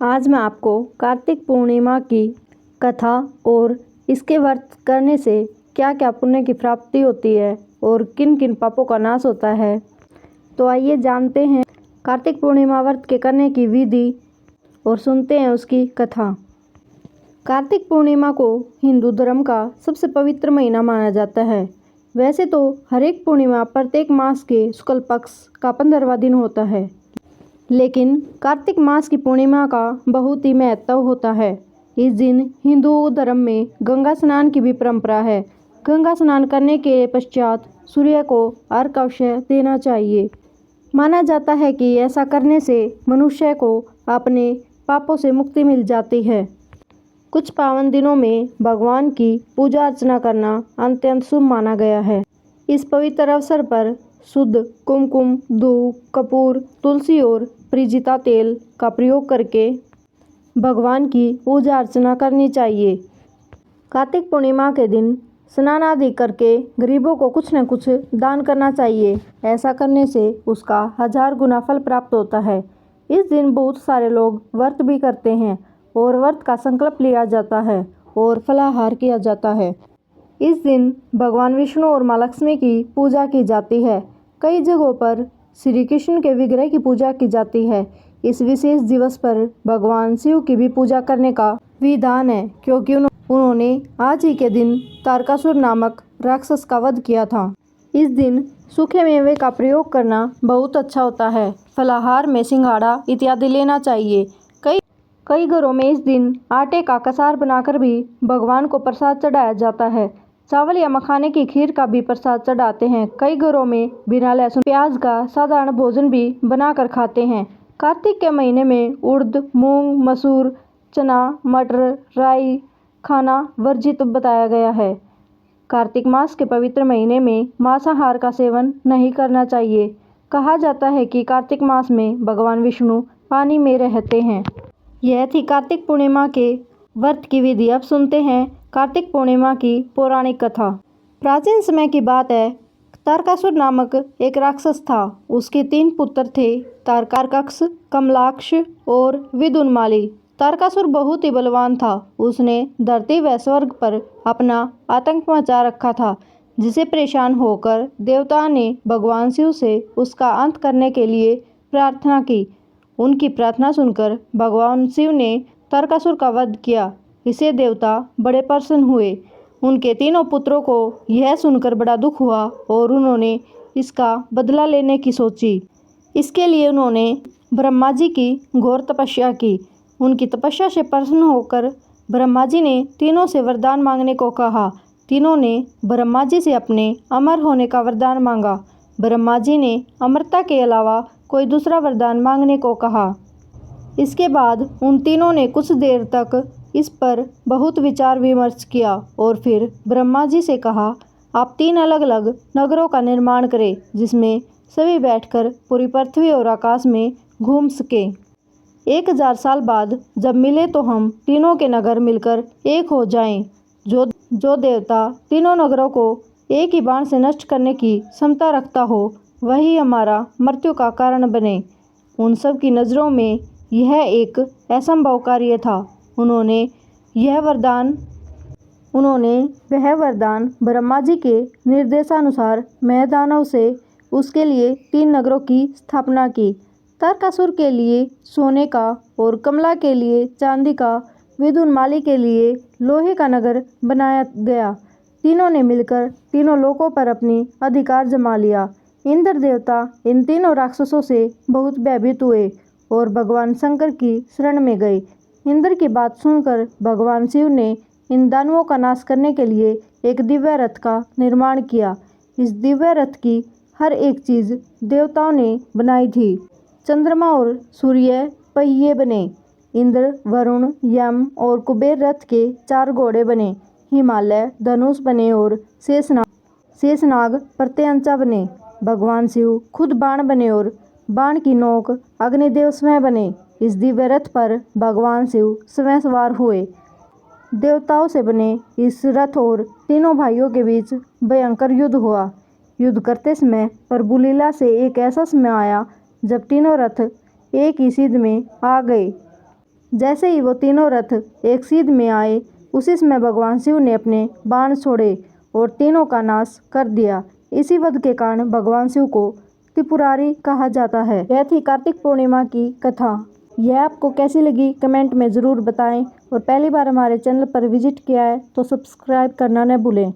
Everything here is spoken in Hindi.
आज मैं आपको कार्तिक पूर्णिमा की कथा और इसके व्रत करने से क्या क्या पुण्य की प्राप्ति होती है और किन किन पापों का नाश होता है, तो आइए जानते हैं कार्तिक पूर्णिमा व्रत के करने की विधि और सुनते हैं उसकी कथा। कार्तिक पूर्णिमा को हिंदू धर्म का सबसे पवित्र महीना माना जाता है। वैसे तो हर एक पूर्णिमा प्रत्येक मास के शुक्ल पक्ष का 15वां दिन होता है, लेकिन कार्तिक मास की पूर्णिमा का बहुत ही महत्व होता है। इस दिन हिंदू धर्म में गंगा स्नान की भी परंपरा है। गंगा स्नान करने के पश्चात सूर्य को अर्घ्य अवश्य देना चाहिए। माना जाता है कि ऐसा करने से मनुष्य को अपने पापों से मुक्ति मिल जाती है। कुछ पावन दिनों में भगवान की पूजा अर्चना करना अत्यंत शुभ माना गया है। इस पवित्र अवसर पर शुद्ध कुमकुम, धूप, कपूर, तुलसी और परिजीता तेल का प्रयोग करके भगवान की पूजा अर्चना करनी चाहिए। कार्तिक पूर्णिमा के दिन स्नान आदि करके गरीबों को कुछ न कुछ दान करना चाहिए। ऐसा करने से उसका 1000 गुना फल प्राप्त होता है। इस दिन बहुत सारे लोग व्रत भी करते हैं और व्रत का संकल्प लिया जाता है और फलाहार किया जाता है। इस दिन भगवान विष्णु और माँ लक्ष्मी की पूजा की जाती है। कई जगहों पर श्री कृष्ण के विग्रह की पूजा की जाती है। इस विशेष दिवस पर भगवान शिव की भी पूजा करने का विधान है, क्योंकि उन्होंने आज ही के दिन तारकासुर नामक राक्षस का वध किया था। इस दिन सूखे मेवे का प्रयोग करना बहुत अच्छा होता है। फलाहार में सिंघाड़ा इत्यादि लेना चाहिए। कई घरों में इस दिन आटे का कसार बनाकर भी भगवान को प्रसाद चढ़ाया जाता है। चावल या मखाने की खीर का भी प्रसाद चढ़ाते हैं। कई घरों में बिना लहसुन प्याज का साधारण भोजन भी बनाकर खाते हैं। कार्तिक के महीने में उड़द, मूंग, मसूर, चना, मटर, राई खाना वर्जित बताया गया है। कार्तिक मास के पवित्र महीने में मांसाहार का सेवन नहीं करना चाहिए। कहा जाता है कि कार्तिक मास में भगवान विष्णु पानी में रहते हैं। यह थी कार्तिक पूर्णिमा के व्रत की विधि। अब सुनते हैं कार्तिक पूर्णिमा की पौराणिक कथा। प्राचीन समय की बात है। तारकासुर नामक एक राक्षस था। उसके 3 पुत्र थे, तारकाक्ष, कमलाक्ष और विदुन्माली। तारकासुर बहुत ही बलवान था। उसने धरती व स्वर्ग पर अपना आतंक मचा रखा था, जिसे परेशान होकर देवता ने भगवान शिव से उसका अंत करने के लिए प्रार्थना की। उनकी प्रार्थना सुनकर भगवान शिव ने तारकासुर का वध किया। इसे देवता बड़े प्रसन्न हुए। उनके 3 पुत्रों को यह सुनकर बड़ा दुख हुआ और उन्होंने इसका बदला लेने की सोची। इसके लिए उन्होंने ब्रह्मा जी की घोर तपस्या की। उनकी तपस्या से प्रसन्न होकर ब्रह्मा जी ने तीनों से वरदान मांगने को कहा। तीनों ने ब्रह्मा जी से अपने अमर होने का वरदान मांगा। ब्रह्मा जी ने अमरता के अलावा कोई दूसरा वरदान मांगने को कहा। इसके बाद उन तीनों ने कुछ देर तक इस पर बहुत विचार विमर्श किया और फिर ब्रह्मा जी से कहा, आप 3 अलग अलग नगरों का निर्माण करें, जिसमें सभी बैठकर पूरी पृथ्वी और आकाश में घूम सके। 1000 साल बाद जब मिले तो हम तीनों के नगर मिलकर एक हो जाएं। जो देवता तीनों नगरों को एक ही बाण से नष्ट करने की क्षमता रखता हो, वही हमारा मृत्यु का कारण बने। उन सब की नज़रों में यह एक असंभव कार्य था। उन्होंने वह वरदान ब्रह्मा जी के निर्देशानुसार महदानव से उसके लिए 3 नगरों की स्थापना की। तारकासुर के लिए सोने का और कमला के लिए चांदी का, विदुन्माली के लिए लोहे का नगर बनाया गया। तीनों ने मिलकर तीनों लोकों पर अपनी अधिकार जमा लिया। इंद्र देवता इन तीनों राक्षसों से बहुत भयभीत हुए और भगवान शंकर की शरण में गए। इंद्र की बात सुनकर भगवान शिव ने इन दानवों का नाश करने के लिए एक दिव्य रथ का निर्माण किया। इस दिव्य रथ की हर एक चीज़ देवताओं ने बनाई थी। चंद्रमा और सूर्य पहिए बने। इंद्र, वरुण, यम और कुबेर रथ के 4 घोड़े बने। हिमालय धनुष बने और शेषनाग प्रत्यंचा बने। भगवान शिव खुद बाण बने और बाण की नोक अग्निदेव स्वयं बने। इस दिव्य रथ पर भगवान शिव स्वयं सवार हुए। देवताओं से बने इस रथ और तीनों भाइयों के बीच भयंकर युद्ध हुआ। युद्ध करते समय प्रभु लीला से एक ऐसा समय आया जब तीनों रथ एक ही सिद्ध में आ गए। जैसे ही वो तीनों रथ एक सीध में आए, उसी समय भगवान शिव ने अपने बाण छोड़े और तीनों का नाश कर दिया। इसी वध के कारण भगवान शिव को त्रिपुरारी कहा जाता है। यह थी कार्तिक पूर्णिमा की कथा। यह आपको कैसी लगी कमेंट में ज़रूर बताएं और पहली बार हमारे चैनल पर विजिट किया है तो सब्सक्राइब करना न भूलें।